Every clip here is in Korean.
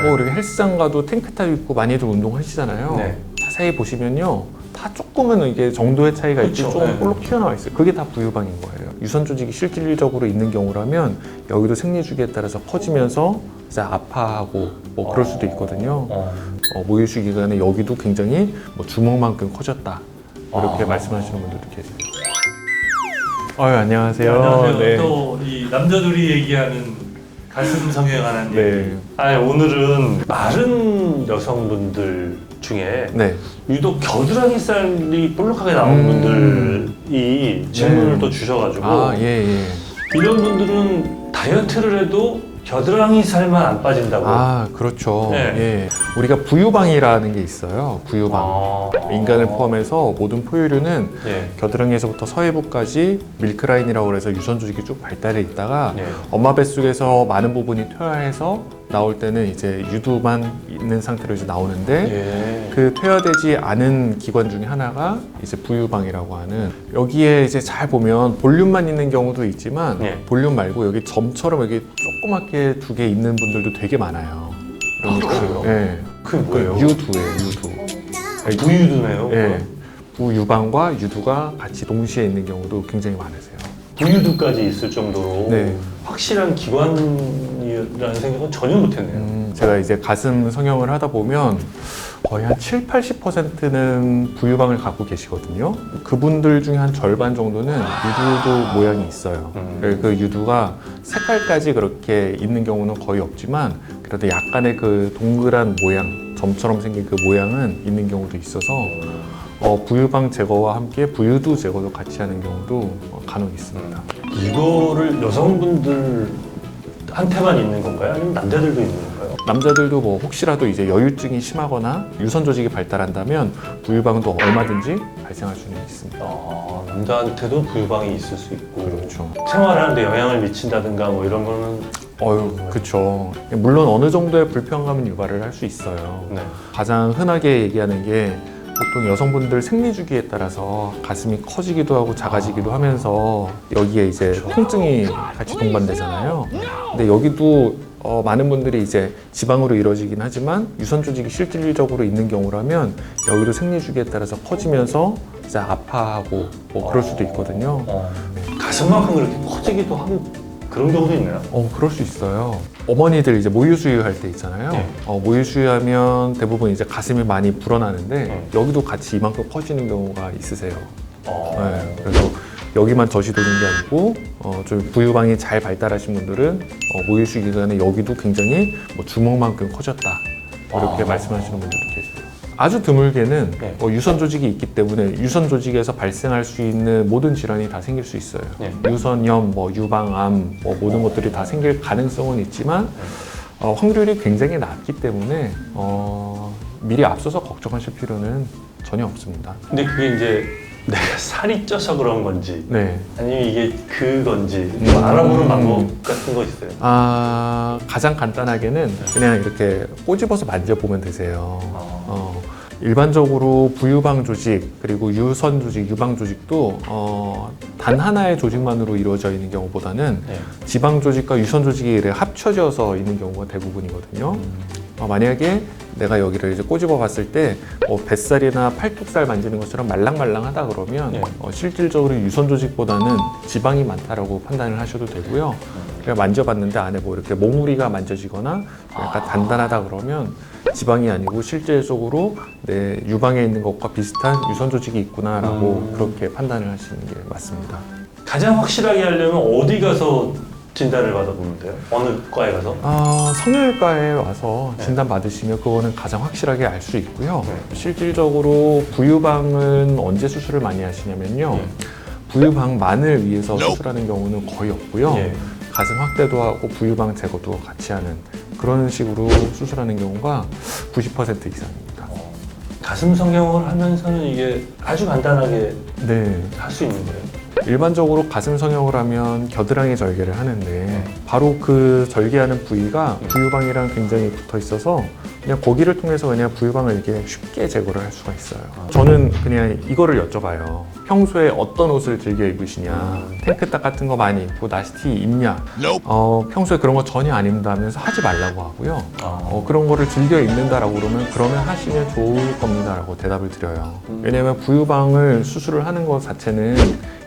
뭐 이렇게 헬스장 가도 탱크탑 입고 많이들 운동하시잖아요. 네. 자세히 보시면요, 다 조금은 이게 정도의 차이가 있지 그쵸, 조금 네. 볼록 튀어나와 있어요. 그게 다 부유방인 거예요. 유선 조직이 실질적으로 있는 경우라면 여기도 생리주기에 따라서 커지면서 이제 아파하고 뭐 그럴 수도 있거든요. 모유수 기간에 여기도 굉장히 뭐 주먹만큼 커졌다 이렇게 말씀하시는 분들도 계세요. 안녕하세요. 안녕하세요. 네. 또 이 남자들이 얘기하는 가슴 성형에 관한 네. 얘기. 오늘은 마른 여성분들 중에 네. 유독 겨드랑이 살이 볼록하게 나온 분들이 질문을 네. 또 주셔가지고 예. 이런 분들은 다이어트를 해도 겨드랑이 살만 안 빠진다고. 그렇죠. 네. 예. 우리가 부유방이라는 게 있어요. 부유방. 인간을 포함해서 모든 포유류는 예. 겨드랑이에서부터 서해부까지 밀크라인이라고 해서 유선 조직이 쭉 발달해 있다가 예. 엄마 뱃속에서 많은 부분이 퇴화해서 나올 때는 이제 유두만 있는 상태로 이제 나오는데 예. 그 퇴화되지 않은 기관 중에 하나가 이제 부유방이라고 하는, 여기에 이제 잘 보면 볼륨만 있는 경우도 있지만 예. 볼륨 말고 여기 점처럼 여기 조그맣게 두 개 있는 분들도 되게 많아요. 그래요? 예. 그게 뭐예요? 유두예요, 유두. 부유두네요. 예. 부유방과 유두가 같이 동시에 있는 경우도 굉장히 많으세요. 부유두까지 있을 정도로 네. 확실한 기관이라는 생각은 전혀 못했네요. 제가 이제 가슴 성형을 하다 보면 거의 한 70~80%는 부유방을 갖고 계시거든요. 그분들 중에 한 절반 정도는 유두도 모양이 있어요. 그 유두가 색깔까지 그렇게 있는 경우는 거의 없지만 그래도 약간의 그 동그란 모양, 점처럼 생긴 그 모양은 있는 경우도 있어서 부유방 제거와 함께 부유두 제거도 같이 하는 경우도 간혹 있습니다. 이거를 여성분들한테만 있는 건가요? 아니면 남자들도 있는 건가요? 남자들도 뭐 혹시라도 이제 여유증이 심하거나 유선 조직이 발달한다면 부유방도 얼마든지 발생할 수는 있습니다. 남자한테도 부유방이 있을 수 있고. 그렇죠. 생활하는데 영향을 미친다든가 뭐 이런 거는. 그렇죠. 물론 어느 정도의 불편감은 유발을 할 수 있어요. 네. 가장 흔하게 얘기하는 게 보통 여성분들 생리주기에 따라서 가슴이 커지기도 하고 작아지기도 하면서 여기에 이제 통증이 같이 동반되잖아요. 근데 여기도 많은 분들이 이제 지방으로 이루어지긴 하지만 유선 조직이 실질적으로 있는 경우라면 여기도 생리주기에 따라서 커지면서 이제 아파하고 뭐 그럴 수도 있거든요. 가슴만큼 그렇게 커지기도 하고 그런 경우도 있나요? 그럴 수 있어요. 어머니들 이제 모유 수유할 때 있잖아요. 네. 모유 수유하면 대부분 이제 가슴이 많이 불어나는데 여기도 같이 이만큼 커지는 경우가 있으세요. 네, 그래서 여기만 젖이 도는 게 아니고 좀 부유방이 잘 발달하신 분들은 모유 수유 기간에 여기도 굉장히 뭐 주먹만큼 커졌다 이렇게 말씀하시는 분들도 계세요. 아주 드물게는 네. 유선 조직이 있기 때문에 유선 조직에서 발생할 수 있는 모든 질환이 다 생길 수 있어요. 네. 유선염, 유방암, 모든 것들이 다 생길 가능성은 있지만 확률이 굉장히 낮기 때문에 미리 앞서서 걱정하실 필요는 전혀 없습니다. 근데 그게 이제 내가 살이 쪄서 그런 건지 네. 아니면 이게 그건지 좀 알아보는 방법 같은 거 있어요? 가장 간단하게는 그냥 이렇게 꼬집어서 만져보면 되세요. 일반적으로 부유방 조직 그리고 유선 조직, 유방 조직도 단 하나의 조직만으로 이루어져 있는 경우보다는 네. 지방 조직과 유선 조직이 이렇게 합쳐져서 있는 경우가 대부분이거든요. 만약에 내가 여기를 이제 꼬집어 봤을 때 뱃살이나 팔뚝살 만지는 것처럼 말랑말랑하다 그러면 네. 실질적으로 유선 조직보다는 지방이 많다라고 판단을 하셔도 되고요. 그냥 만져봤는데 안에 뭐 이렇게 몽우리가 만져지거나 약간 단단하다 그러면 지방이 아니고 실질적으로 내 유방에 있는 것과 비슷한 유선 조직이 있구나라고 그렇게 판단을 하시는 게 맞습니다. 가장 확실하게 하려면 어디 가서 진단을 받아보면 돼요? 어느 과에 가서? 성형외과에 와서 진단 받으시면 그거는 가장 확실하게 알 수 있고요. 네. 실질적으로 부유방은 언제 수술을 많이 하시냐면요. 부유방만을 위해서 수술하는 경우는 거의 없고요. 예. 가슴 확대도 하고 부유방 제거도 같이 하는 그런 식으로 수술하는 경우가 90% 이상입니다. 가슴 성형을 하면서는 이게 아주 간단하게 네. 할 수 있는 거예요? 일반적으로 가슴 성형을 하면 겨드랑이 절개를 하는데 바로 그 절개하는 부위가 부유방이랑 굉장히 붙어 있어서 그냥 거기를 통해서 그냥 부유방을 이렇게 쉽게 제거를 할 수가 있어요. 저는 그냥 이거를 여쭤봐요. 평소에 어떤 옷을 즐겨 입으시냐, 탱크탑 같은 거 많이 입고 나시티 입냐. 평소에 그런 거 전혀 안 입는다면서 하지 말라고 하고요. 그런 거를 즐겨 입는다라고 그러면 하시면 좋을 겁니다라고 대답을 드려요. 왜냐면 부유방을 수술을 하는 것 자체는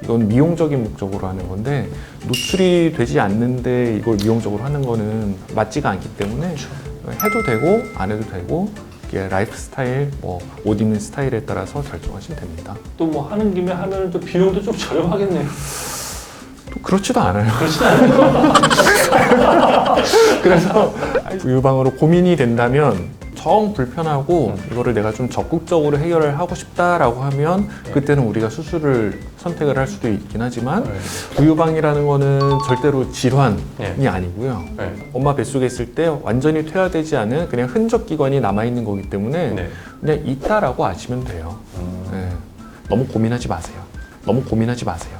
이건 미용적인 목적으로 하는 건데 노출이 되지 않는데 이걸 미용적으로 하는 거는 맞지가 않기 때문에 해도 되고 안 해도 되고 이게 라이프 스타일, 옷 입는 스타일에 따라서 결정하시면 됩니다. 또 뭐 하는 김에 하면 또 비용도 좀 저렴하겠네요. 또 그렇지도 않아요. 그렇진 않아요. 그래서 부유방으로 고민이 된다면 정 불편하고 이거를 내가 좀 적극적으로 해결을 하고 싶다라고 하면 그때는 우리가 수술을 선택을 할 수도 있긴 하지만 부유방이라는 거는 절대로 질환이 아니고요. 엄마 뱃속에 있을 때 완전히 퇴화되지 않은 그냥 흔적 기관이 남아있는 거기 때문에 그냥 있다라고 아시면 돼요. 너무 고민하지 마세요. 너무 고민하지 마세요.